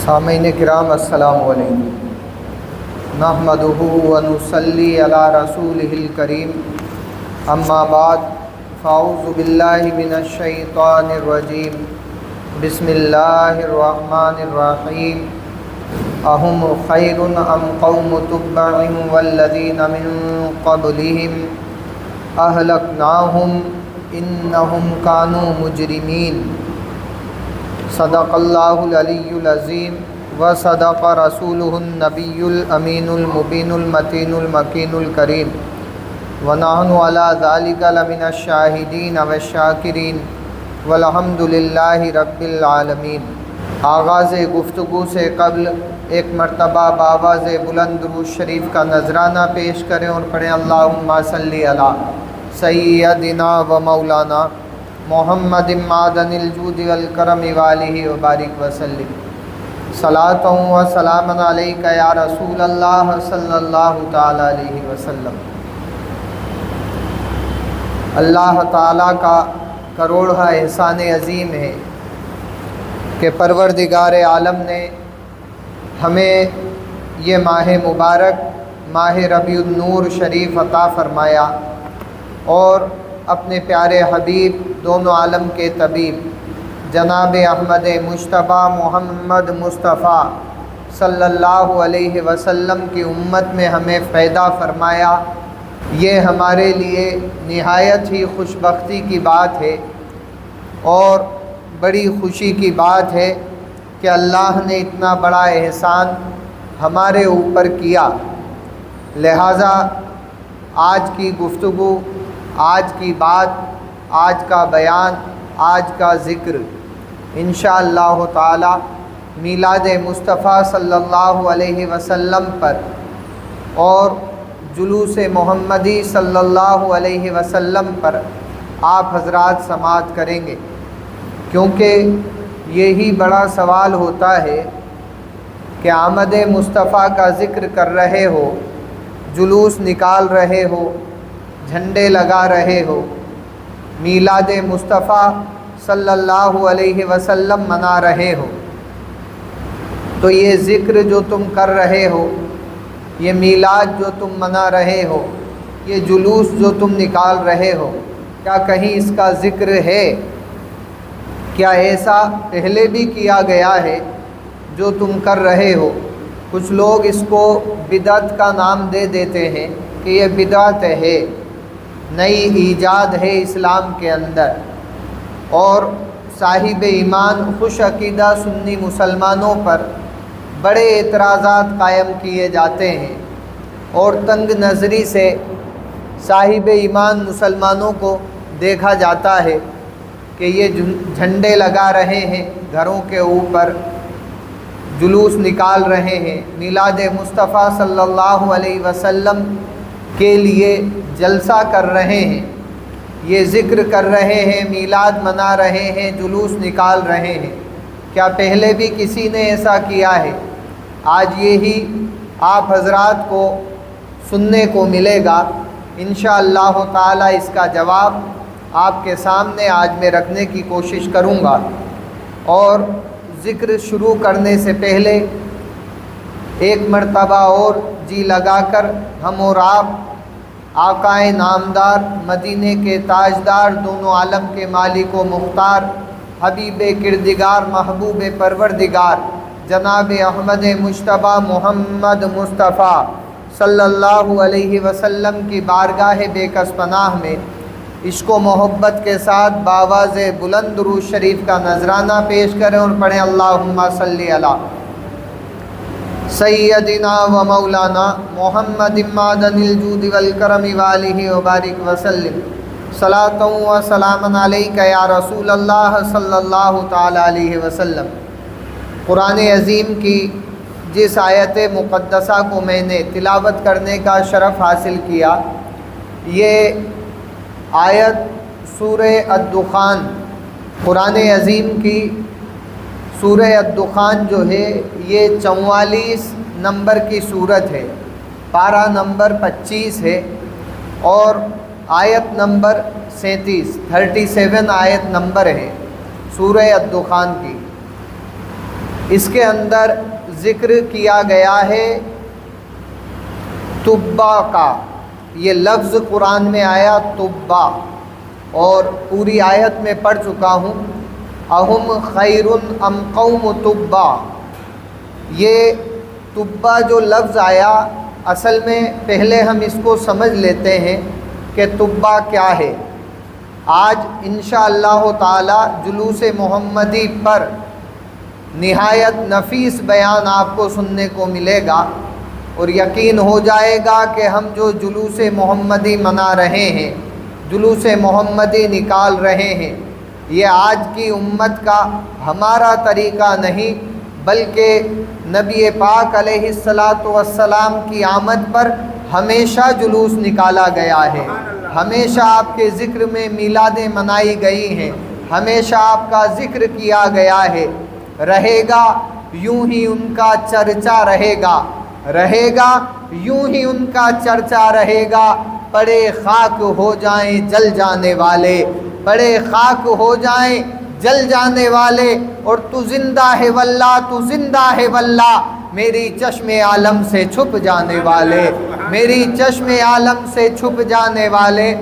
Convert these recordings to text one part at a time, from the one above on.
سامعین کرام السلام علیکم، نحمدہ و نصلی علی رسولہ الکریم، اما بعد فاعوذ باللہ من الشیطان الرجیم، بسم اللہ الرحمن الرحیم۔ اہم خیر ام قوم تبع والذین من قبلہم اہلکناہم انہم کانوا مجرمین۔ صدق اللہ العلی العظیم و صدق رسولہ النبی الامین المبین المتین المکین الکریم، ونحن علی ذلک لمن الشاہدین والشاکرین والحمد للہ رب العالمین۔ آغاز گفتگو سے قبل ایک مرتبہ بآواز بلند درود شریف کا نذرانہ پیش کریں اور پڑھیں اللہم صلی علی سیدنا و مولانا محمد معدن الجود والکرم والہ وبارک وسلم۔ صلاۃ و سلام علیک یا رسول اللہ صلی اللہ تعالی علیہ وسلم۔ اللہ تعالیٰ کا کروڑہ احسان عظیم ہے کہ پروردگار عالم نے ہمیں یہ ماہ مبارک ماہ ربیع النور شریف عطا فرمایا اور اپنے پیارے حبیب دونوں عالم کے طبیب جناب احمد مجتبیٰ محمد مصطفیٰ صلی اللہ علیہ وسلم کی امت میں ہمیں پیدا فرمایا۔ یہ ہمارے لیے نہایت ہی خوش بختی کی بات ہے اور بڑی خوشی کی بات ہے کہ اللہ نے اتنا بڑا احسان ہمارے اوپر کیا۔ لہٰذا آج کی گفتگو، آج کی بات، آج کا بیان، آج کا ذکر انشاءاللہ تعالی میلاد مصطفیٰ صلی اللہ علیہ وسلم پر اور جلوس محمدی صلی اللہ علیہ وسلم پر آپ حضرات سماعت کریں گے، کیونکہ یہی بڑا سوال ہوتا ہے کہ آمد مصطفیٰ کا ذکر کر رہے ہو، جلوس نکال رہے ہو، جھنڈے لگا رہے ہو، میلاد مصطفیٰ صلی اللہ علیہ وسلم منا رہے ہو، تو یہ ذکر جو تم کر رہے ہو، یہ میلاد جو تم منا رہے ہو، یہ جلوس جو تم نکال رہے ہو، کیا کہیں اس کا ذکر ہے؟ کیا ایسا پہلے بھی کیا گیا ہے جو تم کر رہے ہو؟ کچھ لوگ اس کو بدعت کا نام دے دیتے ہیں کہ یہ بدعت ہے، نئی ایجاد ہے اسلام کے اندر، اور صاحب ایمان خوش عقیدہ سنی مسلمانوں پر بڑے اعتراضات قائم کیے جاتے ہیں اور تنگ نظری سے صاحب ایمان مسلمانوں کو دیکھا جاتا ہے کہ یہ جھنڈے لگا رہے ہیں، گھروں کے اوپر جلوس نکال رہے ہیں، میلاد مصطفیٰ صلی اللہ علیہ وسلم کے لیے جلسہ کر رہے ہیں، یہ ذکر کر رہے ہیں، میلاد منا رہے ہیں، جلوس نکال رہے ہیں۔ کیا پہلے بھی کسی نے ایسا کیا ہے؟ آج یہی آپ حضرات کو سننے کو ملے گا۔ انشاءاللہ تعالی اس کا جواب آپ کے سامنے آج میں رکھنے کی کوشش کروں گا، اور ذکر شروع کرنے سے پہلے ایک مرتبہ اور جی لگا کر ہم اور آپ آقائے نامدار، مدینے کے تاجدار، دونوں عالم کے مالک و مختار، حبیب کردگار، محبوب پروردگار جناب احمد مجتبیٰ محمد مصطفیٰ صلی اللہ علیہ وسلم کی بارگاہ بے کس پناہ میں عشق و محبت کے ساتھ بآواز بلند درود شریف کا نذرانہ پیش کریں اور پڑھیں اللہم صلی علی سیدنا و مولانا محمد معدن الجود والکرم والہ وبارک وسلم۔ صلاۃ و سلام علیک یا رسول اللہ صلی اللہ تعالی علیہ وسلم۔ قرآن عظیم کی جس آیت مقدسہ کو میں نے تلاوت کرنے کا شرف حاصل کیا، یہ آیت سورہ الدخان، قرآن عظیم کی سورہ الدخان جو ہے یہ 44 نمبر کی صورت ہے، پارہ نمبر 25 ہے اور آیت نمبر 37 آیت نمبر ہے سورہ الدخان کی۔ اس کے اندر ذکر کیا گیا ہے طبا کا. یہ لفظ قرآن میں آیا طبا، اور پوری آیت میں پڑھ چکا ہوں. اہم خیر ام قوم طبا. یہ طبا جو لفظ آیا، اصل میں پہلے ہم اس کو سمجھ لیتے ہیں کہ طبا کیا ہے. آج انشاءاللہ تعالی جلوس محمدی پر نہایت نفیس بیان آپ کو سننے کو ملے گا، اور یقین ہو جائے گا کہ ہم جو جلوس محمدی منا رہے ہیں، جلوس محمدی نکال رہے ہیں، یہ آج کی امت کا ہمارا طریقہ نہیں، بلکہ نبی پاک علیہ الصلاۃ کی آمد پر ہمیشہ جلوس نکالا گیا ہے. ہمیشہ آپ کے ذکر میں میلادیں منائی گئی ہیں، ہمیشہ آپ کا ذکر کیا گیا ہے. رہے گا یوں ہی ان کا چرچا رہے گا، رہے گا یوں ہی ان کا چرچا رہے گا. پڑے خاک ہو جائیں جل جانے والے، پڑے خاک ہو جائیں جل جانے والے. اور تو زندہ ہے واللہ، تو زندہ ہے واللہ، میری چشم عالم سے چھپ جانے والے، میری چشم عالم سے چھپ جانے والے.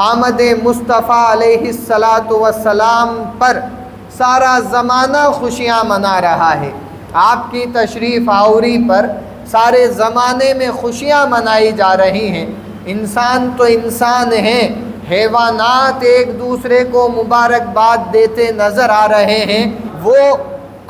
آمد مصطفیٰ علیہ السلام پر سارا زمانہ خوشیاں منا رہا ہے. آپ کی تشریف آوری پر سارے زمانے میں خوشیاں منائی جا رہی ہیں. انسان تو انسان ہیں، حیوانات ایک دوسرے کو مبارکباد دیتے نظر آ رہے ہیں، وہ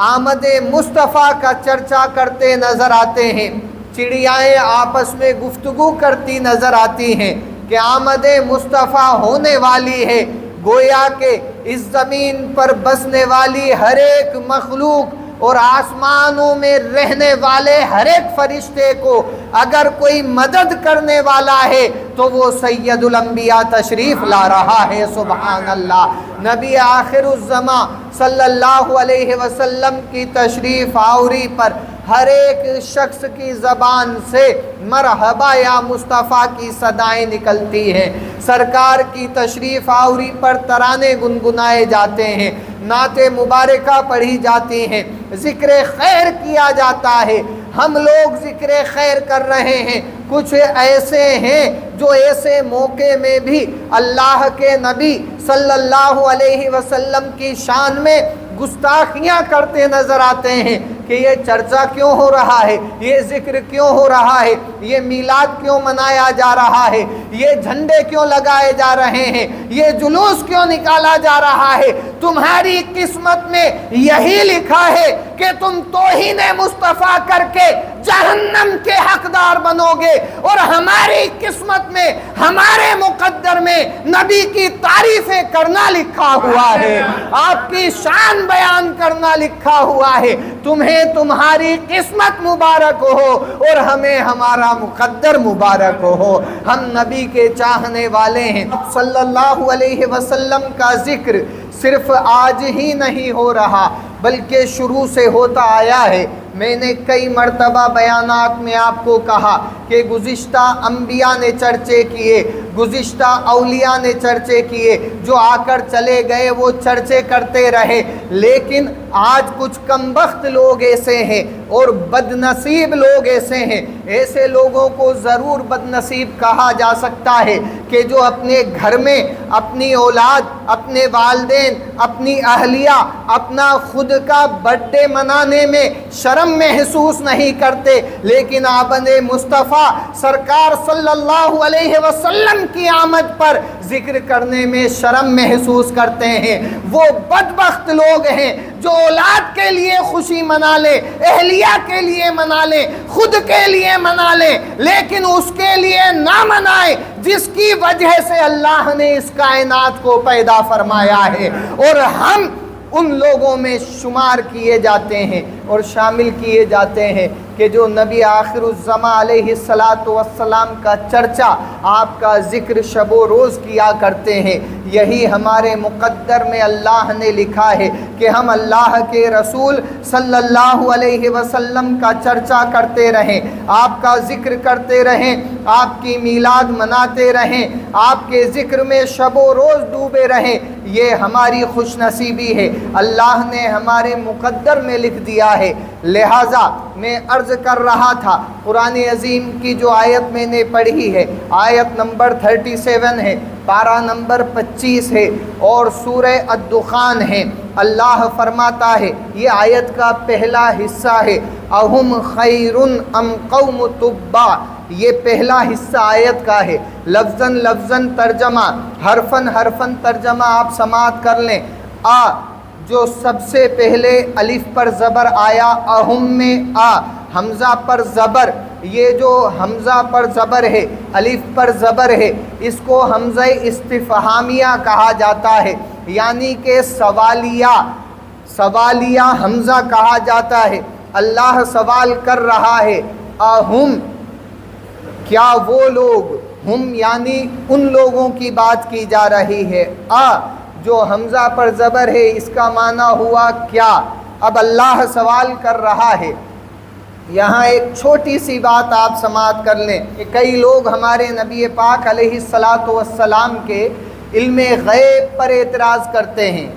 آمد مصطفیٰ کا چرچا کرتے نظر آتے ہیں. چڑیائیں آپس میں گفتگو کرتی نظر آتی ہیں کہ آمد مصطفیٰ ہونے والی ہے. گویا کہ اس زمین پر بسنے والی ہر ایک مخلوق اور آسمانوں میں رہنے والے ہر ایک فرشتے کو اگر کوئی مدد کرنے والا ہے تو وہ سید الانبیاء تشریف لا رہا ہے. سبحان اللہ. نبی آخر الزماں صلی اللہ علیہ وسلم کی تشریف آوری پر ہر ایک شخص کی زبان سے مرحبا یا مصطفیٰ کی صدائیں نکلتی ہیں. سرکار کی تشریف آوری پر ترانے گنگنائے جاتے ہیں، نعت مبارکہ پڑھی جاتی ہیں، ذکر خیر کیا جاتا ہے. ہم لوگ ذکر خیر کر رہے ہیں. کچھ ایسے ہیں جو ایسے موقع میں بھی اللہ کے نبی صلی اللہ علیہ وسلم کی شان میں گستاخیاں کرتے نظر آتے ہیں کہ یہ چرچا کیوں ہو رہا ہے، یہ ذکر کیوں ہو رہا ہے، یہ میلاد کیوں منایا جا رہا ہے، یہ جھنڈے کیوں لگائے جا رہے ہیں، یہ جلوس کیوں نکالا جا رہا ہے. تمہاری قسمت میں یہی لکھا ہے کہ تم توہین مصطفیٰ کر کے جہنم کے حقدار بنو گے، اور ہماری قسمت میں، ہمارے مقدر میں نبی کی تعریفیں کرنا لکھا ہوا ہے، آپ کی شان بیان کرنا لکھا ہوا ہے. تمہیں تمہاری قسمت مبارک ہو اور ہمیں ہمارا مقدر مبارک ہو. ہم نبی کے چاہنے والے ہیں. صلی اللہ علیہ وسلم کا ذکر صرف آج ہی نہیں ہو رہا بلکہ شروع سے ہوتا آیا ہے. میں نے کئی مرتبہ بیانات میں آپ کو کہا کہ گزشتہ انبیاء نے چرچے کیے، گزشتہ اولیاء نے چرچے کیے، جو آ کر چلے گئے وہ چرچے کرتے رہے. لیکن آج کچھ کمبخت لوگ ایسے ہیں اور بد نصیب لوگ ایسے ہیں. ایسے لوگوں کو ضرور بد نصیب کہا جا سکتا ہے کہ جو اپنے گھر میں اپنی اولاد، اپنے والدین، اپنی اہلیہ، اپنا خود کا برتھ ڈے منانے میں شرم محسوس نہیں کرتے، لیکن آمد مصطفیٰ سرکار صلی اللہ علیہ وسلم کی آمد پر ذکر کرنے میں شرم محسوس کرتے ہیں. وہ بدبخت لوگ ہیں جو اولاد کے لیے خوشی منا لیں، اہلیہ کے لیے منا لیں، خود کے لیے منا لیں، لیکن اس کے لیے نہ منائیں جس کی وجہ سے اللہ نے اس کائنات کو پیدا فرمایا ہے. اور ہم ان لوگوں میں شمار کیے جاتے ہیں. اور شامل کیے جاتے ہیں کہ جو نبی آخر الزماں علیہ الصلاۃ والسلام کا چرچا، آپ کا ذکر شب و روز کیا کرتے ہیں۔ یہی ہمارے مقدر میں اللہ نے لکھا ہے کہ ہم اللہ کے رسول صلی اللہ علیہ وسلم کا چرچا کرتے رہیں، آپ کا ذکر کرتے رہیں، آپ کی میلاد مناتے رہیں، آپ کے ذکر میں شب و روز ڈوبے رہیں۔ یہ ہماری خوش نصیبی ہے، اللہ نے ہمارے مقدر میں لکھ دیا ہے۔ لہٰذا میں عرض کر رہا تھا، قرآن عظیم کی جو آیت میں نے پڑھی ہے، آیت نمبر 37 ہے، پارہ نمبر 25 ہے اور سورہ الدخان ہے۔ اللہ فرماتا ہے، یہ آیت کا پہلا حصہ ہے، اہم خیر ام قوم تبع، یہ پہلا حصہ آیت کا ہے۔ لفظاً لفظاً ترجمہ، حرفاً حرفاً ترجمہ آپ سماعت کر لیں۔ جو سب سے پہلے الف پر زبر آیا، اہم میں حمزہ پر زبر، یہ جو حمزہ پر زبر ہے، الف پر زبر ہے، اس کو حمزہ استفہامیہ کہا جاتا ہے، یعنی کہ سوالیہ حمزہ کہا جاتا ہے۔ اللہ سوال کر رہا ہے، اہم، کیا وہ لوگ، ہم یعنی ان لوگوں کی بات کی جا رہی ہے، جو حمزہ پر زبر ہے، اس کا معنی ہوا کیا؟ اب اللہ سوال کر رہا ہے۔ یہاں ایک چھوٹی سی بات آپ سماعت کر لیں کہ کئی لوگ ہمارے نبی پاک علیہ الصلاۃ والسلام کے علم غیب پر اعتراض کرتے ہیں۔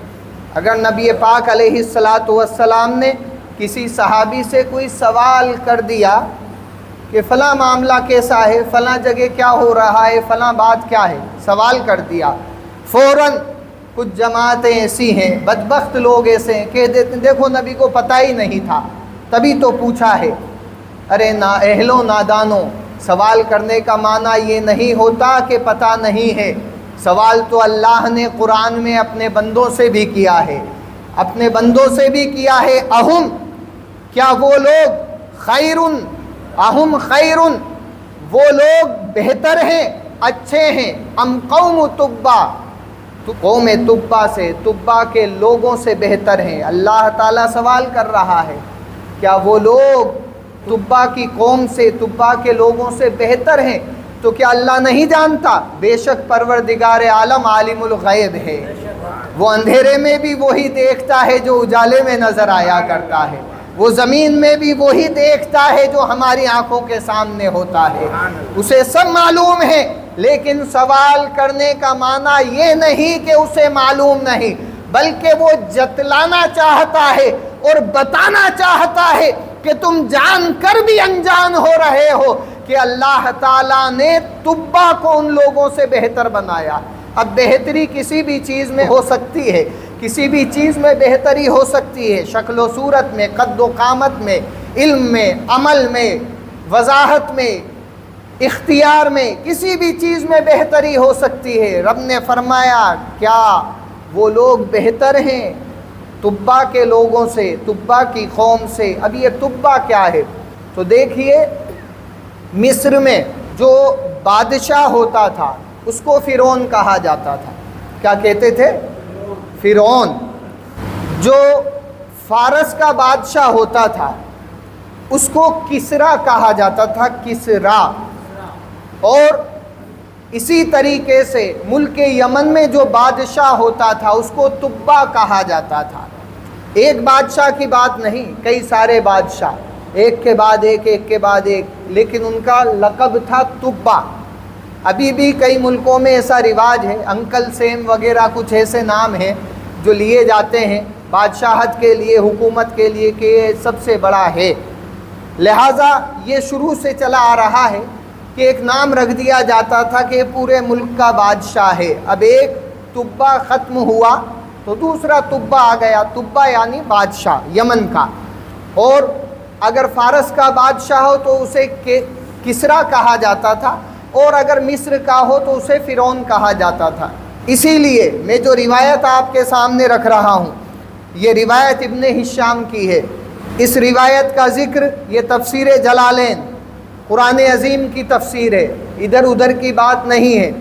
اگر نبی پاک علیہ الصلاۃ والسلام نے کسی صحابی سے کوئی سوال کر دیا کہ فلاں معاملہ کیسا ہے، فلاں جگہ کیا ہو رہا ہے، فلاں بات کیا ہے، سوال کر دیا، فوراً کچھ جماعتیں ایسی ہیں، بدبخت لوگ ایسے ہیں، کہہ دیتے ہیں دیکھو نبی کو پتہ ہی نہیں تھا، تبھی تو پوچھا ہے۔ ارے اہلو نادانو، سوال کرنے کا معنی یہ نہیں ہوتا کہ پتہ نہیں ہے۔ سوال تو اللہ نے قرآن میں اپنے بندوں سے بھی کیا ہے، اپنے بندوں سے بھی کیا ہے۔ اہم، کیا وہ لوگ، خیرن، اہم خیرن، وہ لوگ بہتر ہیں، اچھے ہیں، ام قوم تبع، تو قوم تبع سے، تبع کے لوگوں سے بہتر ہیں۔ اللہ تعالیٰ سوال کر رہا ہے، کیا وہ لوگ تبع کی قوم سے، تبع کے لوگوں سے بہتر ہیں؟ تو کیا اللہ نہیں جانتا؟ بے شک پروردگار عالم عالم الغیب ہے، وہ اندھیرے میں بھی وہی دیکھتا ہے جو اجالے میں نظر آیا کرتا ہے، وہ زمین میں بھی وہی دیکھتا ہے جو ہماری آنکھوں کے سامنے ہوتا ہے، اسے سب معلوم ہے۔ لیکن سوال کرنے کا معنی یہ نہیں کہ اسے معلوم نہیں، بلکہ وہ جتلانا چاہتا ہے اور بتانا چاہتا ہے کہ تم جان کر بھی انجان ہو رہے ہو کہ اللہ تعالیٰ نے تبع کو ان لوگوں سے بہتر بنایا۔ اب بہتری کسی بھی چیز میں ہو سکتی ہے، کسی بھی چیز میں بہتری ہو سکتی ہے، شکل و صورت میں، قد و قامت میں، علم میں، عمل میں، وضاحت میں، اختیار میں، کسی بھی چیز میں بہتری ہو سکتی ہے۔ رب نے فرمایا، کیا وہ لوگ بہتر ہیں تبع کے لوگوں سے، تبع کی قوم سے؟ اب یہ تبع کیا ہے؟ تو دیکھیے، مصر میں جو بادشاہ ہوتا تھا اس کو فرعون کہا جاتا تھا۔ کیا کہتے تھے؟ فرعون۔ جو فارس کا بادشاہ ہوتا تھا اس کو کسریٰ کہا جاتا تھا، کسریٰ۔ اور اسی طریقے سے ملک یمن میں جو بادشاہ ہوتا تھا اس کو تبع کہا جاتا تھا۔ ایک بادشاہ کی بات نہیں، کئی سارے بادشاہ، ایک کے بعد ایک، ایک کے بعد ایک، لیکن ان کا لقب تھا تبع۔ ابھی بھی کئی ملکوں میں ایسا رواج ہے، انکل سیم وغیرہ کچھ ایسے نام ہیں جو لیے جاتے ہیں بادشاہت کے لیے، حکومت کے لیے، کہ یہ سب سے بڑا ہے۔ لہٰذا یہ شروع سے چلا آ رہا ہے کہ ایک نام رکھ دیا جاتا تھا کہ پورے ملک کا بادشاہ ہے۔ اب ایک تبع ختم ہوا تو دوسرا تبع آ گیا، تبع یعنی بادشاہ یمن کا۔ اور اگر فارس کا بادشاہ ہو تو اسے کسریٰ کہا جاتا تھا، اور اگر مصر کا ہو تو اسے فرعون کہا جاتا تھا۔ اسی لیے میں جو روایت آپ کے سامنے رکھ رہا ہوں، یہ روایت ابن ہشام کی ہے۔ اس روایت کا ذکر، یہ تفسیر جلالین، قرآن عظیم کی تفسیر ہے، ادھر ادھر کی بات نہیں ہے،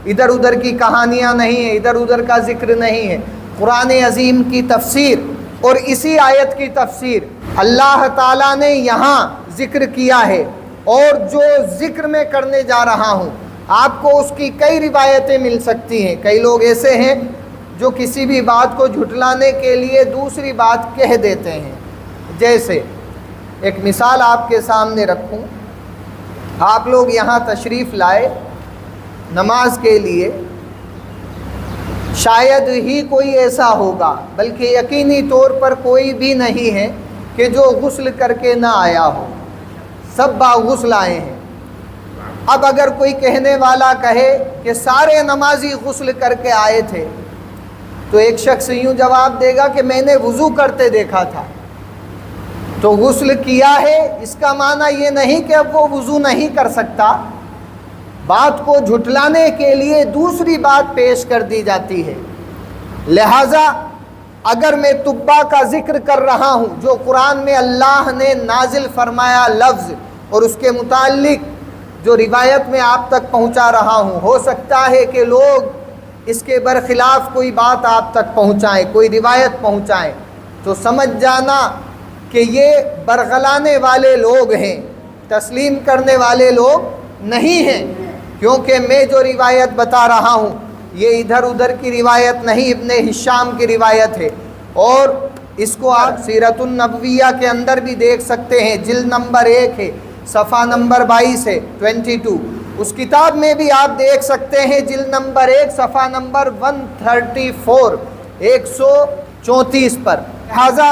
ادھر ادھر کی کہانیاں نہیں ہیں، ادھر ادھر کا ذکر نہیں ہے۔ قرآن عظیم کی تفسیر اور اسی آیت کی تفسیر اللہ تعالیٰ نے یہاں ذکر کیا ہے، اور جو ذکر میں کرنے جا رہا ہوں آپ کو اس کی کئی روایتیں مل سکتی ہیں۔ کئی لوگ ایسے ہیں جو کسی بھی بات کو جھٹلانے کے لیے دوسری بات کہہ دیتے ہیں۔ جیسے ایک مثال آپ کے سامنے رکھوں، آپ لوگ یہاں تشریف لائے نماز کے لیے، شاید ہی کوئی ایسا ہوگا، بلکہ یقینی طور پر کوئی بھی نہیں ہے کہ جو غسل کر کے نہ آیا ہو، سب باغسل آئے ہیں۔ اب اگر کوئی کہنے والا کہے کہ سارے نمازی غسل کر کے آئے تھے، تو ایک شخص یوں جواب دے گا کہ میں نے وضو کرتے دیکھا تھا۔ تو غسل کیا ہے اس کا معنی یہ نہیں کہ اب وہ وضو نہیں کر سکتا۔ بات کو جھٹلانے کے لیے دوسری بات پیش کر دی جاتی ہے۔ لہٰذا اگر میں طبہ کا ذکر کر رہا ہوں جو قرآن میں اللہ نے نازل فرمایا لفظ، اور اس کے متعلق جو روایت میں آپ تک پہنچا رہا ہوں، ہو سکتا ہے کہ لوگ اس کے برخلاف کوئی بات آپ تک پہنچائیں، کوئی روایت پہنچائیں، تو سمجھ جانا کہ یہ برگلانے والے لوگ ہیں، تسلیم کرنے والے لوگ نہیں ہیں، کیونکہ میں جو روایت بتا رہا ہوں یہ ادھر ادھر کی روایت نہیں، ابن ہشام کی روایت ہے، اور اس کو آپ سیرت النبویہ کے اندر بھی دیکھ سکتے ہیں، جلد نمبر 1 ہے، صفحہ نمبر 22 ہے، 22۔ اس کتاب میں بھی آپ دیکھ سکتے ہیں جلد نمبر 1 صفحہ نمبر 134، 134 پر۔ لہٰذا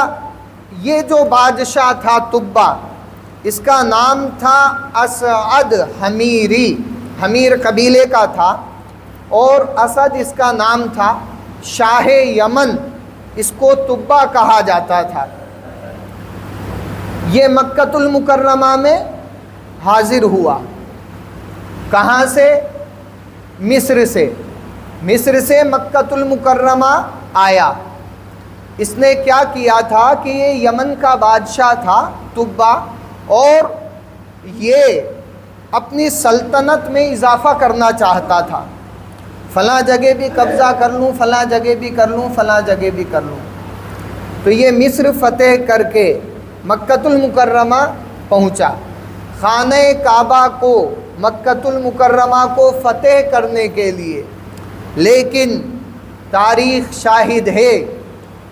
یہ جو بادشاہ تھا طبہ، اس کا نام تھا اسعد حمیری، حمیر قبیلے کا تھا، اور اسد اس کا نام تھا، شاہ یمن اس کو طبہ کہا جاتا تھا۔ یہ مکۃ المکرمہ میں حاضر ہوا۔ کہاں سے؟ مصر سے۔ مصر سے مکۃ المکرمہ آیا۔ اس نے کیا کیا تھا کہ یہ یمن کا بادشاہ تھا طبہ، اور یہ اپنی سلطنت میں اضافہ کرنا چاہتا تھا، فلاں جگہ بھی قبضہ کر لوں، فلاں جگہ بھی کر لوں، فلاں جگہ بھی کر لوں۔ تو یہ مصر فتح کر کے مکۃ المکرمہ پہنچا۔ خانہ کعبہ کو، مکۃ المکرمہ کو فتح کرنے کے لیے، لیکن تاریخ شاہد ہے،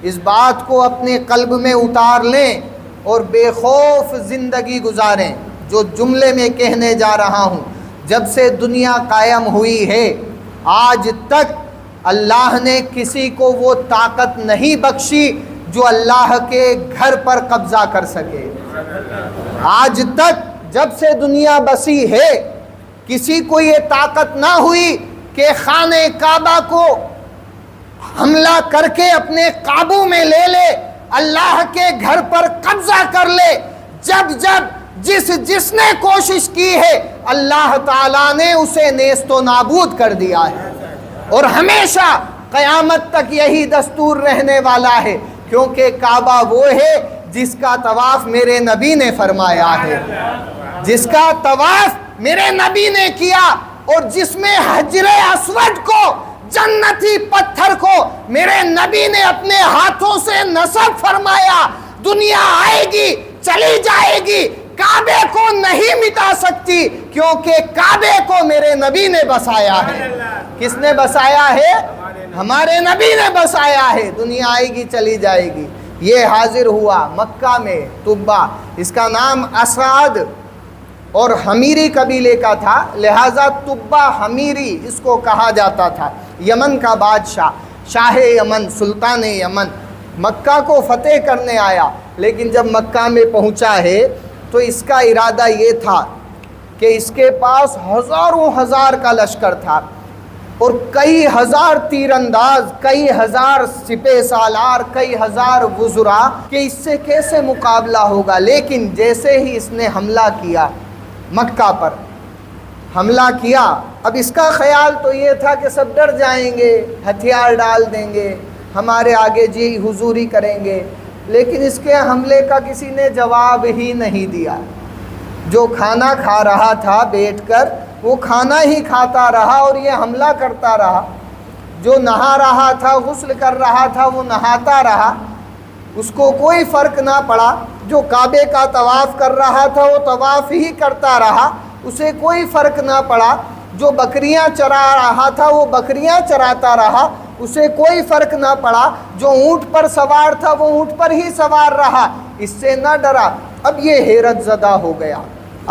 اس بات کو اپنے قلب میں اتار لیں اور بے خوف زندگی گزاریں۔ جو جملے میں کہنے جا رہا ہوں، جب سے دنیا قائم ہوئی ہے آج تک اللہ نے کسی کو وہ طاقت نہیں بخشی جو اللہ کے گھر پر قبضہ کر سکے۔ آج تک جب سے دنیا بسی ہے کسی کو یہ طاقت نہ ہوئی کہ خانہ کعبہ کو حملہ کر کے اپنے قابو میں لے لے، اللہ کے گھر پر قبضہ کر لے۔ جب جس نے کوشش کی ہے اللہ تعالیٰ نے اسے نیست و نابود کر دیا ہے، اور ہمیشہ قیامت تک یہی دستور رہنے والا ہے، کیونکہ کعبہ وہ ہے جس کا طواف میرے نبی نے فرمایا ہے، جس کا طواف میرے نبی نے کیا، اور جس میں حجر اسود کو، جنتی پتھر کو میرے نبی نے اپنے ہاتھوں سے نصب فرمایا۔ دنیا آئے گی چلی جائے گی، کعبے کو نہیں مٹا سکتی، کیونکہ کعبے کو میرے نبی نے بسایا ہے۔ کس نے بسایا ہے؟ ہمارے نبی نے بسایا ہے۔ دنیا آئے گی چلی جائے گی۔ یہ حاضر ہوا مکہ میں طبہ، اس کا نام اسعد اور حمیری قبیلے کا تھا، لہٰذا طبہ حمیری اس کو کہا جاتا تھا۔ یمن کا بادشاہ، شاہ یمن، سلطان یمن، مکہ کو فتح کرنے آیا، لیکن جب مکہ میں پہنچا ہے تو اس کا ارادہ یہ تھا کہ اس کے پاس ہزاروں ہزار کا لشکر تھا، اور کئی ہزار تیر انداز، کئی ہزار سپہ سالار، کئی ہزار وزراء، کہ اس سے کیسے مقابلہ ہوگا۔ لیکن جیسے ہی اس نے حملہ کیا، مکہ پر حملہ کیا، اب اس کا خیال تو یہ تھا کہ سب ڈر جائیں گے، ہتھیار ڈال دیں گے، ہمارے آگے جی حضوری کریں گے، لیکن اس کے حملے کا کسی نے جواب ہی نہیں دیا۔ جو کھانا کھا رہا تھا بیٹھ کر وہ کھانا ہی کھاتا رہا اور یہ حملہ کرتا رہا، جو نہا رہا تھا، غسل کر رہا تھا، وہ نہاتا رہا، اس کو کوئی فرق نہ پڑا، جو کعبے کا طواف کر رہا تھا وہ طواف ہی کرتا رہا، اسے کوئی فرق نہ پڑا، جو بکریاں چرا رہا تھا وہ بکریاں چراتا رہا، اسے کوئی فرق نہ پڑا، جو اونٹ پر سوار تھا وہ اونٹ پر ہی سوار رہا، اس سے نہ ڈرا۔ اب یہ حیرت زدہ ہو گیا،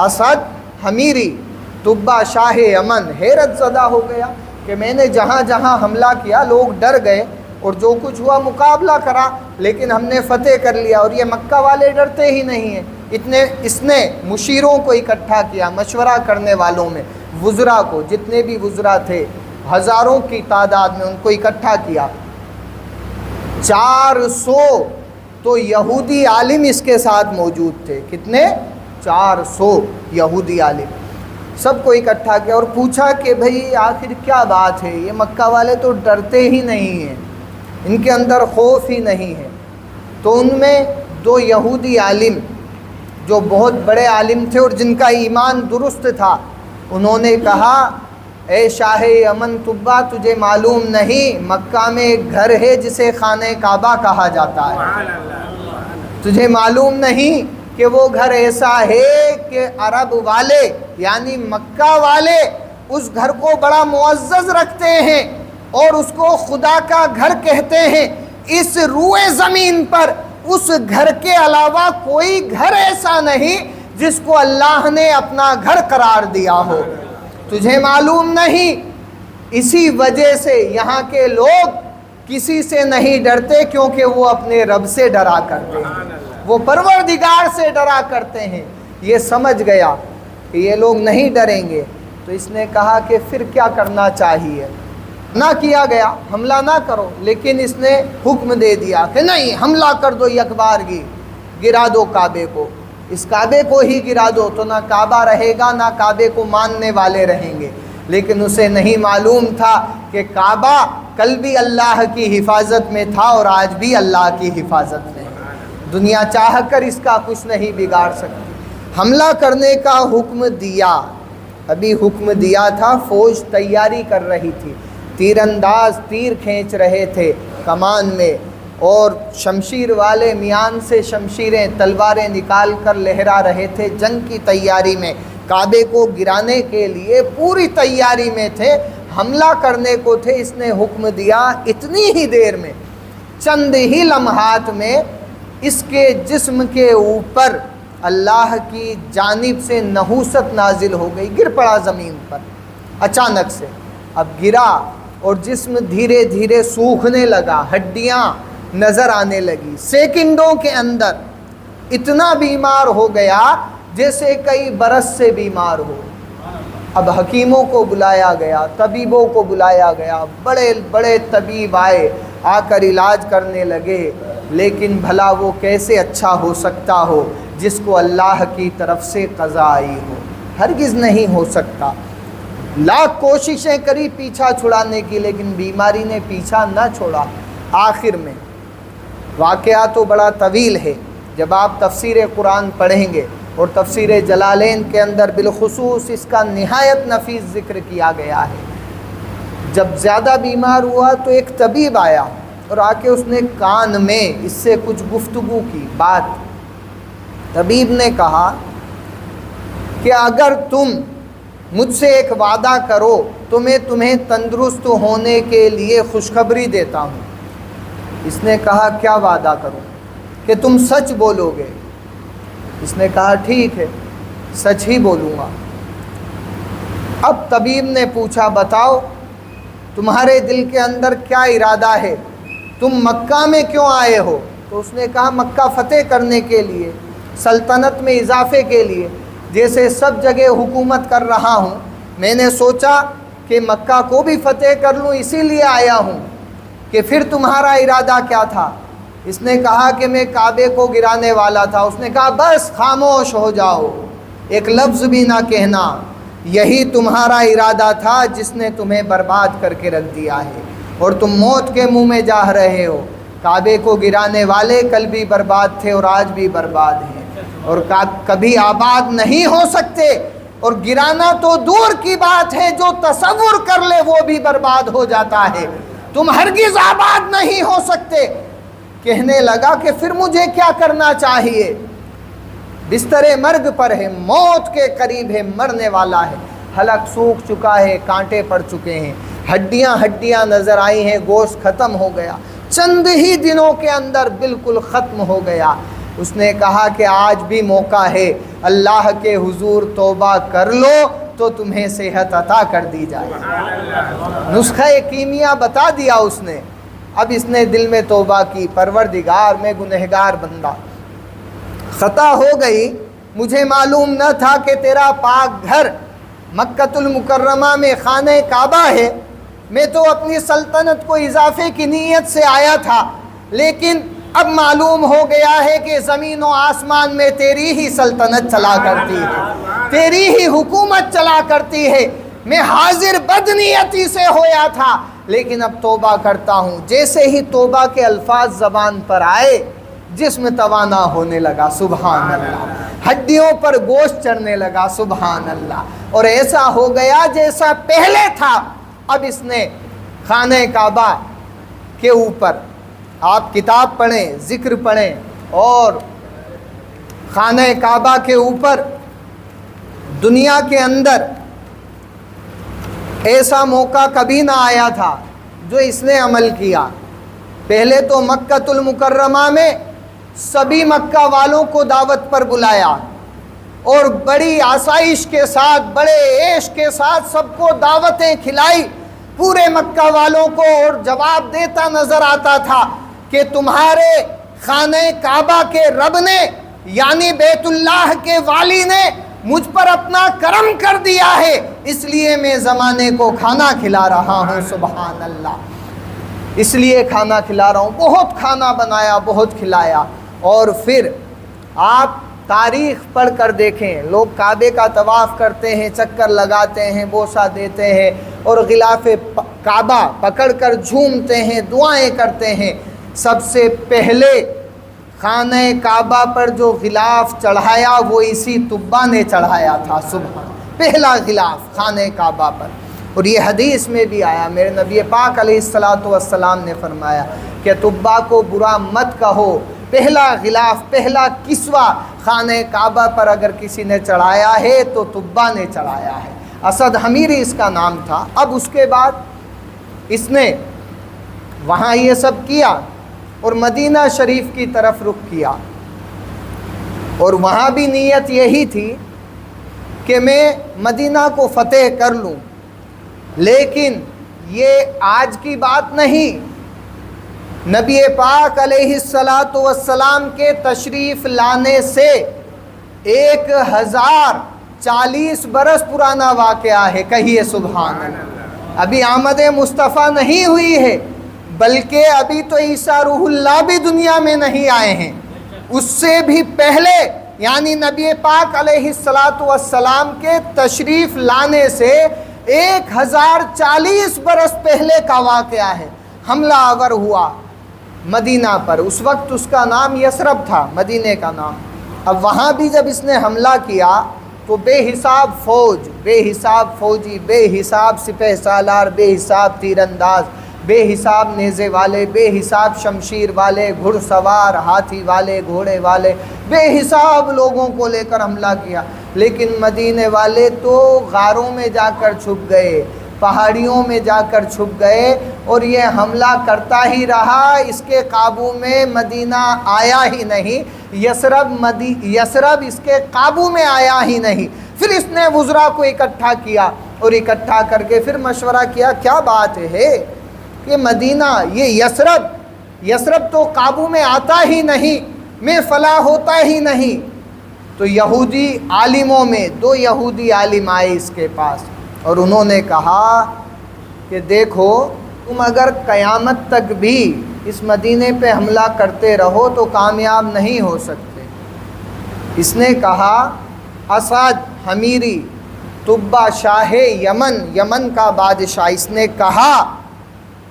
اسد حمیری تبا شاہ یمن حیرت زدہ ہو گیا کہ میں نے جہاں جہاں حملہ کیا لوگ ڈر گئے، اور جو کچھ ہوا مقابلہ کرا، لیکن ہم نے فتح کر لیا، اور یہ مکہ والے ڈرتے ہی نہیں ہیں۔ اس نے مشیروں کو اکٹھا کیا، مشورہ کرنے والوں میں وزراء کو، جتنے بھی وزراء تھے ہزاروں کی تعداد میں، ان کو اکٹھا کیا۔ 400 تو یہودی عالم اس کے ساتھ موجود تھے۔ کتنے؟ 400 یہودی عالم، سب کو اکٹھا کیا اور پوچھا کہ بھئی آخر کیا بات ہے، یہ مکہ والے تو ڈرتے ہی نہیں ہیں، ان کے اندر خوف ہی نہیں ہے۔ تو ان میں 2 یہودی عالم جو بہت بڑے عالم تھے اور جن کا ایمان درست تھا، انہوں نے کہا اے شاہ یمن طبا، تجھے معلوم نہیں مکہ میں ایک گھر ہے جسے خانہ کعبہ کہا جاتا ہے؟ تجھے معلوم نہیں کہ وہ گھر ایسا ہے کہ عرب والے یعنی مکہ والے اس گھر کو بڑا معزز رکھتے ہیں اور اس کو خدا کا گھر کہتے ہیں۔ اس روئے زمین پر اس گھر کے علاوہ کوئی گھر ایسا نہیں جس کو اللہ نے اپنا گھر قرار دیا ہو، تجھے معلوم نہیں؟ اسی وجہ سے یہاں کے لوگ کسی سے نہیں ڈرتے، کیونکہ وہ اپنے رب سے ڈرا کرتے ہیں، وہ پروردگار سے ڈرا کرتے ہیں۔ یہ سمجھ گیا کہ یہ لوگ نہیں ڈریں گے، تو اس نے کہا کہ پھر کیا کرنا چاہیے؟ نہ کیا گیا، حملہ نہ کرو، لیکن اس نے حکم دے دیا کہ نہیں، حملہ کر دو، یکبارگی گرا دو کعبے کو، اس کعبے کو ہی گرا دو، تو نہ کعبہ رہے گا نہ کعبے کو ماننے والے رہیں گے۔ لیکن اسے نہیں معلوم تھا کہ کعبہ کل بھی اللہ کی حفاظت میں تھا اور آج بھی اللہ کی حفاظت میں ہے، دنیا چاہ کر اس کا کچھ نہیں بگاڑ سکتی۔ حملہ کرنے کا حکم دیا، ابھی حکم دیا تھا، فوج تیاری کر رہی تھی، تیر انداز تیر کھینچ رہے تھے کمان میں، اور شمشیر والے میان سے شمشیریں تلواریں نکال کر لہرا رہے تھے، جنگ کی تیاری میں، کعبے کو گرانے کے لیے پوری تیاری میں تھے، حملہ کرنے کو تھے۔ اس نے حکم دیا، اتنی ہی دیر میں، چند ہی لمحات میں اس کے جسم کے اوپر اللہ کی جانب سے نحوست نازل ہو گئی، گر پڑا زمین پر اچانک سے۔ اب گرا اور جسم دھیرے دھیرے سوکھنے لگا، ہڈیاں نظر آنے لگی، سیکنڈوں کے اندر اتنا بیمار ہو گیا جیسے کئی برس سے بیمار ہو۔ اب حکیموں کو بلایا گیا، طبیبوں کو بلایا گیا، بڑے بڑے طبیب آئے، آ کر علاج کرنے لگے، لیکن بھلا وہ کیسے اچھا ہو سکتا ہو جس کو اللہ کی طرف سے قضا آئی ہو؟ ہرگز نہیں ہو سکتا۔ لاکھ کوششیں کری پیچھا چھڑانے کی، لیکن بیماری نے پیچھا نہ چھوڑا۔ آخر میں واقعہ تو بڑا طویل ہے، جب آپ تفسیر قرآن پڑھیں گے، اور تفسیر جلالین کے اندر بالخصوص اس کا نہایت نفیس ذکر کیا گیا ہے۔ جب زیادہ بیمار ہوا تو ایک طبیب آیا اور آ کے اس نے کان میں اس سے کچھ گفتگو کی بات۔ طبیب نے کہا کہ اگر تم مجھ سے ایک وعدہ کرو تو میں تمہیں تندرست ہونے کے لیے خوشخبری دیتا ہوں۔ اس نے کہا کیا وعدہ کروں؟ کہ تم سچ بولو گے۔ اس نے کہا ٹھیک ہے، سچ ہی بولوں گا۔ اب طبیب نے پوچھا بتاؤ تمہارے دل کے اندر کیا ارادہ ہے، تم مکہ میں کیوں آئے ہو؟ تو اس نے کہا مکہ فتح کرنے کے لیے، سلطنت میں اضافے کے لیے، جیسے سب جگہ حکومت کر رہا ہوں، میں نے سوچا کہ مکہ کو بھی فتح کر لوں، اسی لیے آیا ہوں۔ کہ پھر تمہارا ارادہ کیا تھا؟ اس نے کہا کہ میں کعبے کو گرانے والا تھا۔ اس نے کہا بس خاموش ہو جاؤ، ایک لفظ بھی نہ کہنا، یہی تمہارا ارادہ تھا جس نے تمہیں برباد کر کے رکھ دیا ہے، اور تم موت کے منہ میں جا رہے ہو۔ کعبے کو گرانے والے کل بھی برباد تھے اور آج بھی برباد ہیں، اور کبھی آباد نہیں ہو سکتے، اور گرانا تو دور کی بات ہے، جو تصور کر لے وہ بھی برباد ہو جاتا ہے۔ تم ہرگز آباد نہیں ہو سکتے۔ کہنے لگا کہ پھر مجھے کیا کرنا چاہیے؟ بستر مرگ پر ہے، موت کے قریب ہے، مرنے والا ہے، حلق سوکھ چکا ہے، کانٹے پڑ چکے ہیں، ہڈیاں نظر آئی ہیں، گوشت ختم ہو گیا، چند ہی دنوں کے اندر بالکل ختم ہو گیا۔ اس نے کہا کہ آج بھی موقع ہے، اللہ کے حضور توبہ کر لو تو تمہیں صحت عطا کر دی جائے۔ نسخہ کیمیا بتا دیا اس نے۔ اب اس نے دل میں توبہ کی، پروردگار میں گنہگار بندہ، خطا ہو گئی، مجھے معلوم نہ تھا کہ تیرا پاک گھر مکۃ المکرمہ میں خانہ کعبہ ہے، میں تو اپنی سلطنت کو اضافے کی نیت سے آیا تھا، لیکن اب معلوم ہو گیا ہے کہ زمین و آسمان میں تیری ہی سلطنت چلا کرتی ہے، تیری ہی حکومت چلا کرتی ہے، میں حاضر بدنیتی سے ہویا تھا لیکن اب توبہ کرتا ہوں۔ جیسے ہی توبہ کے الفاظ زبان پر آئے، جسم توانا ہونے لگا، سبحان اللہ، ہڈیوں پر گوشت چڑھنے لگا، سبحان اللہ، اور ایسا ہو گیا جیسا پہلے تھا۔ اب اس نے خانہ کعبہ کے اوپر، آپ کتاب پڑھیں، ذکر پڑھیں، اور خانہ کعبہ کے اوپر دنیا کے اندر ایسا موقع کبھی نہ آیا تھا جو اس نے عمل کیا۔ پہلے تو مکۃ المکرمہ میں سبھی مکہ والوں کو دعوت پر بلایا اور بڑی آسائش کے ساتھ، بڑے عیش کے ساتھ سب کو دعوتیں کھلائی، پورے مکہ والوں کو، اور جواب دیتا نظر آتا تھا کہ تمہارے خانہ کعبہ کے رب نے، یعنی بیت اللہ کے والی نے مجھ پر اپنا کرم کر دیا ہے، اس لیے میں زمانے کو کھانا کھلا رہا ہوں، سبحان اللہ، اس لیے کھانا کھلا رہا ہوں۔ بہت کھانا بنایا، بہت کھلایا۔ اور پھر آپ تاریخ پڑھ کر دیکھیں، لوگ کعبے کا طواف کرتے ہیں، چکر لگاتے ہیں، بوسہ دیتے ہیں، اور غلاف کعبہ پکڑ کر جھومتے ہیں، دعائیں کرتے ہیں۔ سب سے پہلے خانہ کعبہ پر جو غلاف چڑھایا وہ اسی طبہ نے چڑھایا تھا، سبحان، پہلا غلاف خانہ کعبہ پر۔ اور یہ حدیث میں بھی آیا، میرے نبی پاک علیہ السلام نے فرمایا کہ طبہ کو برا مت کہو، پہلا غلاف، پہلا کسوہ خانہ کعبہ پر اگر کسی نے چڑھایا ہے تو طبہ نے چڑھایا ہے۔ اسد حمیری اس کا نام تھا۔ اب اس کے بعد اس نے وہاں یہ سب کیا اور مدینہ شریف کی طرف رخ کیا، اور وہاں بھی نیت یہی تھی کہ میں مدینہ کو فتح کر لوں، لیکن یہ آج کی بات نہیں، نبی پاک علیہ السلام کے تشریف لانے سے 1040 برس پرانا واقعہ ہے، کہیے سبحان اللہ۔ ابھی آمد مصطفیٰ نہیں ہوئی ہے، بلکہ ابھی تو عیسیٰ روح اللہ بھی دنیا میں نہیں آئے ہیں۔ اس سے بھی پہلے، یعنی نبی پاک علیہ السلام کے تشریف لانے سے 1040 برس پہلے کا واقعہ ہے۔ حملہ آور ہوا مدینہ پر، اس وقت اس کا نام یثرب تھا، مدینہ کا نام۔ اب وہاں بھی جب اس نے حملہ کیا تو بے حساب فوج، بے حساب فوجی، بے حساب سپہ سالار، بے حساب تیر انداز، بے حساب نیزے والے، بے حساب شمشیر والے، گھڑ سوار، ہاتھی والے، گھوڑے والے، بے حساب لوگوں کو لے کر حملہ کیا۔ لیکن مدینے والے تو غاروں میں جا کر چھپ گئے، پہاڑیوں میں جا کر چھپ گئے، اور یہ حملہ کرتا ہی رہا، اس کے قابو میں مدینہ آیا ہی نہیں، یثرب اس کے قابو میں آیا ہی نہیں۔ پھر اس نے وزراء کو اکٹھا کیا، اور اکٹھا کر کے پھر مشورہ کیا، کیا بات ہے کہ مدینہ، یہ یثرب تو قابو میں آتا ہی نہیں، میں فلاح ہوتا ہی نہیں۔ تو یہودی عالموں میں 2 یہودی عالم آئے اس کے پاس، اور انہوں نے کہا کہ دیکھو، تم اگر قیامت تک بھی اس مدینے پہ حملہ کرتے رہو تو کامیاب نہیں ہو سکتے۔ اس نے کہا، اسد حمیری طبہ شاہ یمن کا بادشاہ، اس نے کہا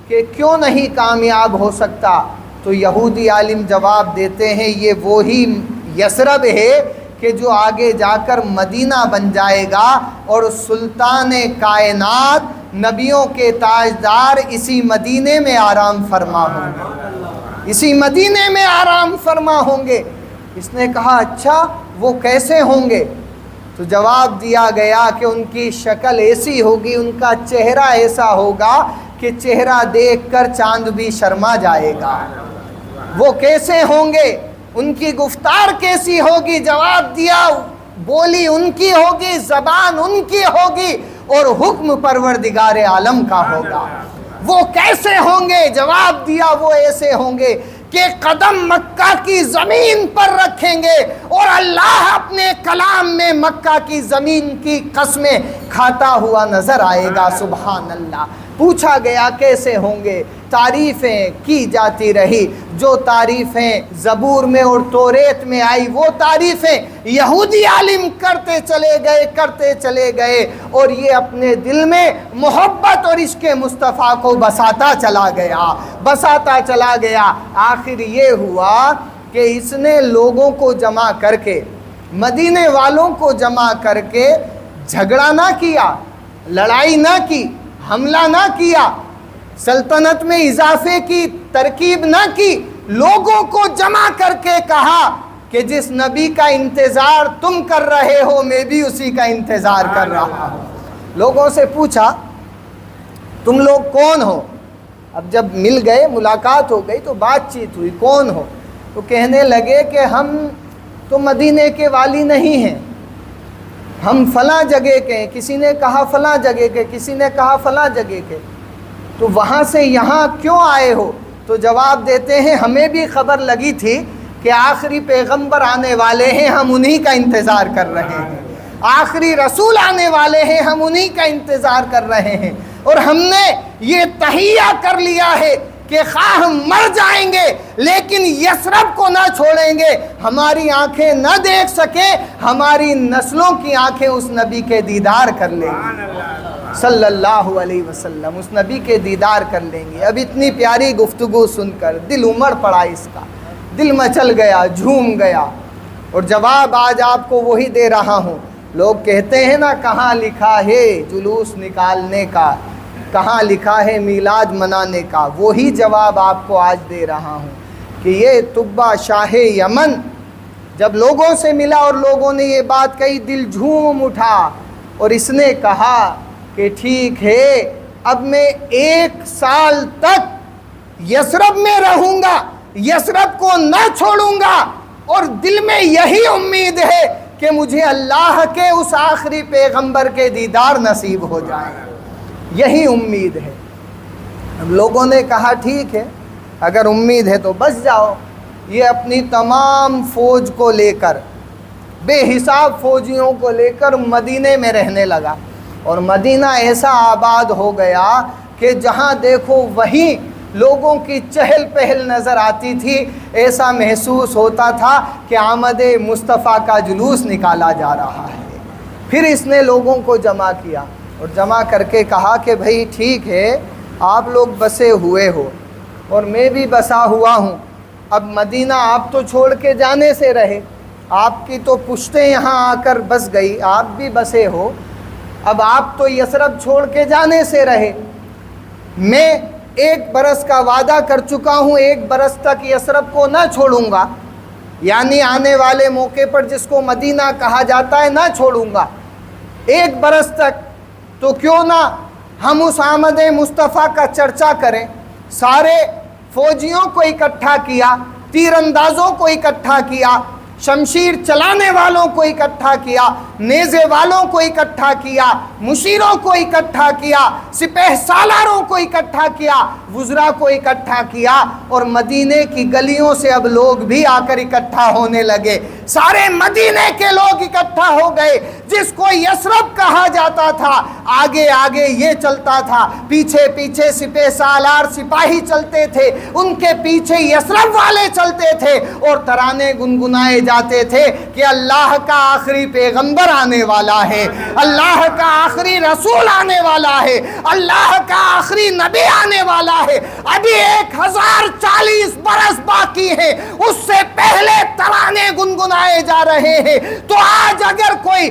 کہ کیوں نہیں کامیاب ہو سکتا؟ تو یہودی عالم جواب دیتے ہیں، یہ وہی یثرب ہے کہ جو آگے جا کر مدینہ بن جائے گا، اور سلطان کائنات، نبیوں کے تاجدار اسی مدینے میں آرام فرما ہوں گے۔ اسی مدینے میں آرام فرما ہوں گے۔ اس نے کہا اچھا وہ کیسے ہوں گے؟ تو جواب دیا گیا کہ ان کی شکل ایسی ہوگی، ان کا چہرہ ایسا ہوگا کہ چہرہ دیکھ کر چاند بھی شرما جائے گا۔ وہ کیسے ہوں گے؟ ان کی گفتار کیسی ہوگی؟ جواب دیا بولی ان کی ہوگی، زبان ان کی ہوگی، اور حکم پروردگار عالم کا ہوگا۔ وہ کیسے ہوں گے؟ جواب دیا وہ ایسے ہوں گے کہ قدم مکہ کی زمین پر رکھیں گے اور اللہ اپنے کلام میں مکہ کی زمین کی قسمیں کھاتا ہوا نظر آئے گا۔ سبحان اللہ۔ پوچھا گیا کیسے ہوں گے؟ تعریفیں کی جاتی رہی، جو تعریفیں زبور میں اور توریت میں آئی وہ تعریفیں یہودی عالم کرتے چلے گئے اور یہ اپنے دل میں محبت اور عشق مصطفیٰ کو بساتا چلا گیا۔ آخر یہ ہوا کہ اس نے لوگوں کو جمع کر کے، مدینے والوں کو جمع کر کے جھگڑا نہ کیا، لڑائی نہ کی، حملہ نہ کیا، سلطنت میں اضافے کی ترکیب نہ کی، لوگوں کو جمع کر کے کہا کہ جس نبی کا انتظار تم کر رہے ہو میں بھی اسی کا انتظار کر رہا ہوں۔ لوگوں سے پوچھا تم لوگ کون ہو؟ اب جب مل گئے، ملاقات ہو گئی تو بات چیت ہوئی، کون ہو؟ تو کہنے لگے کہ ہم تو مدینے کے والی نہیں ہیں، ہم فلاں جگہ کے ہیں۔ کسی نے کہا فلاں جگہ کے، کسی نے کہا فلاں جگہ کے۔ تو وہاں سے یہاں کیوں آئے ہو؟ تو جواب دیتے ہیں ہمیں بھی خبر لگی تھی کہ آخری پیغمبر آنے والے ہیں، ہم انہی کا انتظار کر رہے ہیں، آخری رسول آنے والے ہیں، ہم انہی کا انتظار کر رہے ہیں، اور ہم نے یہ تہیہ کر لیا ہے کہ خواہ ہم مر جائیں گے لیکن یثرب کو نہ چھوڑیں گے، ہماری آنکھیں نہ دیکھ سکیں، ہماری نسلوں کی آنکھیں اس نبی کے دیدار کر لیں گی صلی اللہ علیہ وسلم، اس نبی کے دیدار کر لیں گے۔ اب اتنی پیاری گفتگو سن کر دل امڑ پڑا، اس کا دل مچل گیا، جھوم گیا، اور جواب آج آپ کو وہی دے رہا ہوں۔ لوگ کہتے ہیں نا کہاں لکھا ہے جلوس نکالنے کا، کہاں لکھا ہے میلاد منانے کا، وہی جواب آپ کو آج دے رہا ہوں کہ یہ تبا شاہ یمن جب لوگوں سے ملا اور لوگوں نے یہ بات کہی، دل جھوم اٹھا، اور اس نے کہا کہ ٹھیک ہے اب میں 1 سال تک یثرب میں رہوں گا، یثرب کو نہ چھوڑوں گا، اور دل میں یہی امید ہے کہ مجھے اللہ کے اس آخری پیغمبر کے دیدار نصیب ہو جائے، یہی امید ہے۔ اب لوگوں نے کہا ٹھیک ہے اگر امید ہے تو بس جاؤ۔ یہ اپنی تمام فوج کو لے کر، بے حساب فوجیوں کو لے کر مدینے میں رہنے لگا، اور مدینہ ایسا آباد ہو گیا کہ جہاں دیکھو وہیں لوگوں کی چہل پہل نظر آتی تھی، ایسا محسوس ہوتا تھا کہ آمد مصطفیٰ کا جلوس نکالا جا رہا ہے۔ پھر اس نے لوگوں کو جمع کیا اور جمع کر کے کہا کہ بھئی ٹھیک ہے آپ لوگ بسے ہوئے ہو اور میں بھی بسا ہوا ہوں، اب مدینہ آپ تو چھوڑ کے جانے سے رہے، آپ کی تو پشتیں یہاں آ کر بس گئی، آپ بھی بسے ہو، اب آپ تو یثرب چھوڑ کے جانے سے رہے، میں 1 برس کا وعدہ کر چکا ہوں، 1 برس تک یثرب کو نہ چھوڑوں گا، یعنی آنے والے موقع پر جس کو مدینہ کہا جاتا ہے نہ چھوڑوں گا 1 برس تک، تو کیوں نہ ہم اس آمد مصطفیٰ کا چرچا کریں۔ سارے فوجیوں کو اکٹھا کیا، تیر اندازوں کو اکٹھا کیا، شمشیر چلانے والوں کو اکٹھا کیا، نیزے والوں کو اکٹھا کیا، مشیروں کو اکٹھا کیا، سپہ سالاروں کو اکٹھا کیا، وزراء کو اکٹھا کیا، اور مدینے کی گلیوں سے اب لوگ بھی آ کر اکٹھا ہونے لگے، سارے مدینے کے لوگ اکٹھا ہو گئے۔ جس کو یثرب کہا جاتا تھا آگے آگے یہ چلتا تھا، پیچھے پیچھے سپہ سالار سپاہی چلتے تھے، ان کے پیچھے یثرب والے چلتے تھے، اور ترانے گنگنائے جاتے تھے کہ اللہ کا آخری پیغمبر آنے والا ہے، اللہ کا آخری رسول آنے والا ہے، اللہ کا آخری نبی آنے والا ہے، ابھی 1040 برس باقی ہیں، اس سے پہلے ترانے گنگنائے جا رہے ہیں۔ تو آج اگر کوئی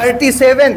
37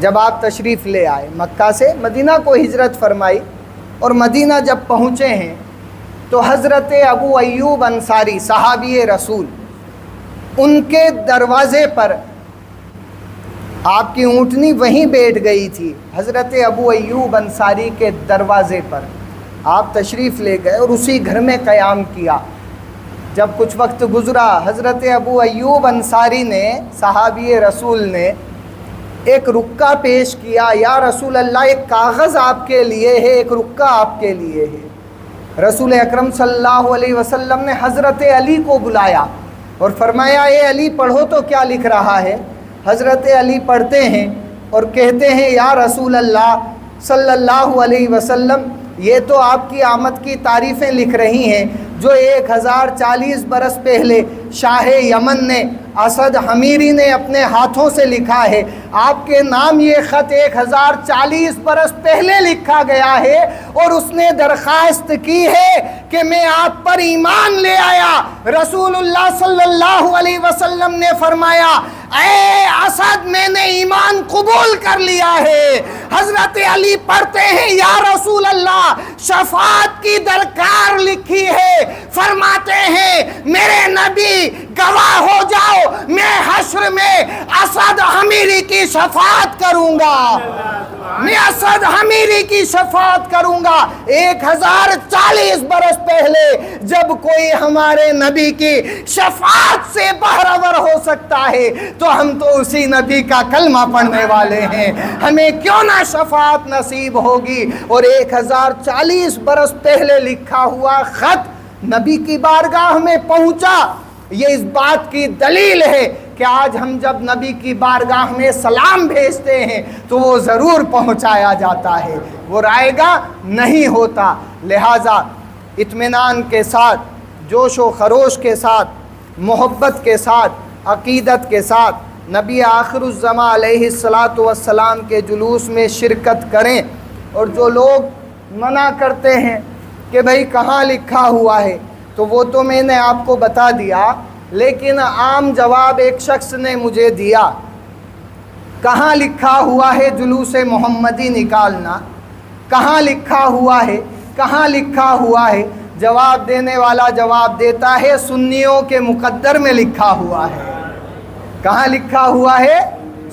جب آپ تشریف لے آئے مکہ سے مدینہ کو ہجرت فرمائی، اور مدینہ جب پہنچے ہیں تو حضرت ابو ایوب انصاری صحابی رسول، ان کے دروازے پر آپ کی اونٹنی وہیں بیٹھ گئی تھی، حضرت ابو ایوب انصاری کے دروازے پر آپ تشریف لے گئے اور اسی گھر میں قیام کیا۔ جب کچھ وقت گزرا، حضرت ابو ایوب انصاری نے، صحابی رسول نے، ایک رکہ پیش کیا، یا رسول اللہ ایک کاغذ آپ کے لیے ہے، ایک رکہ آپ کے لیے ہے۔ رسول اکرم صلی اللہ علیہ وسلم نے حضرت علی کو بلایا اور فرمایا اے علی پڑھو تو کیا لکھ رہا ہے۔ حضرت علی پڑھتے ہیں اور کہتے ہیں یا رسول اللہ صلی اللہ علیہ وسلم، یہ تو آپ کی آمد کی تعریفیں لکھ رہی ہیں جو 1040 برس پہلے شاہ یمن نے، اسد حمیری نے اپنے ہاتھوں سے لکھا ہے۔ آپ کے نام یہ خط 1040 برس پہلے لکھا گیا ہے، اور اس نے درخواست کی ہے کہ میں آپ پر ایمان لے آیا۔ رسول اللہ صلی اللہ علیہ وسلم نے فرمایا اے اسد میں نے ایمان قبول کر لیا ہے۔ حضرت علی پڑھتے ہیں یا رسول اللہ شفاعت کی درکار لکھی ہے، فرماتے ہیں میرے نبی گواہ ہو جاؤ میں حشر میں اسد حمیری کی شفاعت کروں گا، میں اسد حمیری کی شفاعت کروں گا۔ 1040 برس پہلے جب کوئی ہمارے نبی کی شفاعت سے بہرور ہو سکتا ہے تو ہم تو اسی نبی کا کلمہ پڑھنے والے ہیں، ہمیں کیوں نہ شفاعت نصیب ہوگی۔ اور 1040 برس پہلے لکھا ہوا خط نبی کی بارگاہ میں پہنچا، یہ اس بات کی دلیل ہے کہ آج ہم جب نبی کی بارگاہ میں سلام بھیجتے ہیں تو وہ ضرور پہنچایا جاتا ہے، وہ رائے گا نہیں ہوتا۔ لہٰذا اطمینان کے ساتھ، جوش و خروش کے ساتھ، محبت کے ساتھ، عقیدت کے ساتھ نبی آخر الزماں علیہ السلام کے جلوس میں شرکت کریں۔ اور جو لوگ منع کرتے ہیں کہ بھئی کہاں لکھا ہوا ہے، تو وہ تو میں نے آپ کو بتا دیا، لیکن عام جواب ایک شخص نے مجھے دیا، کہاں لکھا ہوا ہے جلوس محمدی نکالنا، کہاں لکھا ہوا ہے، کہاں لکھا ہوا ہے؟ جواب دینے والا جواب دیتا ہے سنیوں کے مقدر میں لکھا ہوا ہے۔ کہاں لکھا ہوا ہے؟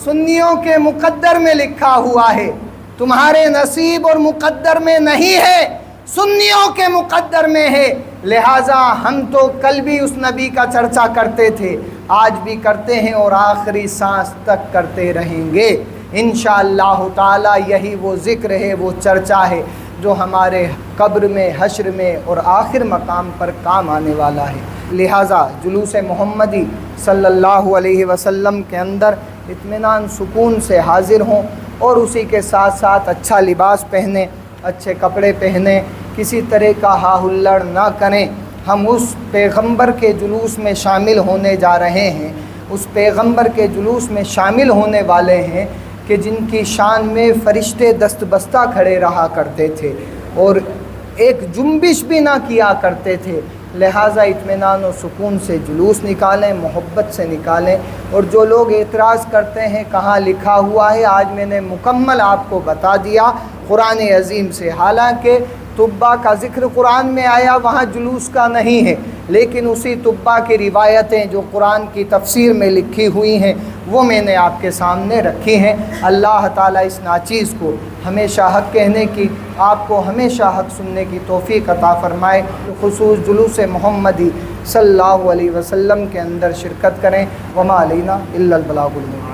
سنیوں کے مقدر میں لکھا ہوا ہے، تمہارے نصیب اور مقدر میں نہیں ہے، سنیوں کے مقدر میں ہے۔ لہٰذا ہم تو کل بھی اس نبی کا چرچا کرتے تھے، آج بھی کرتے ہیں اور آخری سانس تک کرتے رہیں گے انشاءاللہ تعالی۔ یہی وہ ذکر ہے، وہ چرچا ہے جو ہمارے قبر میں، حشر میں اور آخر مقام پر کام آنے والا ہے۔ لہٰذا جلوس محمدی صلی اللہ علیہ وسلم کے اندر اطمینان سکون سے حاضر ہوں، اور اسی کے ساتھ ساتھ اچھا لباس پہنیں، اچھے کپڑے پہنیں، کسی طرح کا ہا ہلڑ نہ کریں۔ ہم اس پیغمبر کے جلوس میں شامل ہونے جا رہے ہیں، اس پیغمبر کے جلوس میں شامل ہونے والے ہیں کہ جن کی شان میں فرشتے دست بستہ کھڑے رہا کرتے تھے اور ایک جنبش بھی نہ کیا کرتے تھے۔ لہٰذا اطمینان و سکون سے جلوس نکالیں، محبت سے نکالیں۔ اور جو لوگ اعتراض کرتے ہیں کہاں لکھا ہوا ہے، آج میں نے مکمل آپ کو بتا دیا قرآن عظیم سے۔ حالانکہ طبا کا ذکر قرآن میں آیا، وہاں جلوس کا نہیں ہے، لیکن اسی طبا کی روایتیں جو قرآن کی تفسیر میں لکھی ہوئی ہیں وہ میں نے آپ کے سامنے رکھی ہیں۔ اللہ تعالیٰ اس ناچیز کو ہمیشہ حق کہنے کی، آپ کو ہمیشہ حق سننے کی توفیق عطا فرمائے۔ خصوص جلوس محمدی صلی اللہ علیہ وسلم کے اندر شرکت کریں۔ وما علینا الا البلاغ المبین۔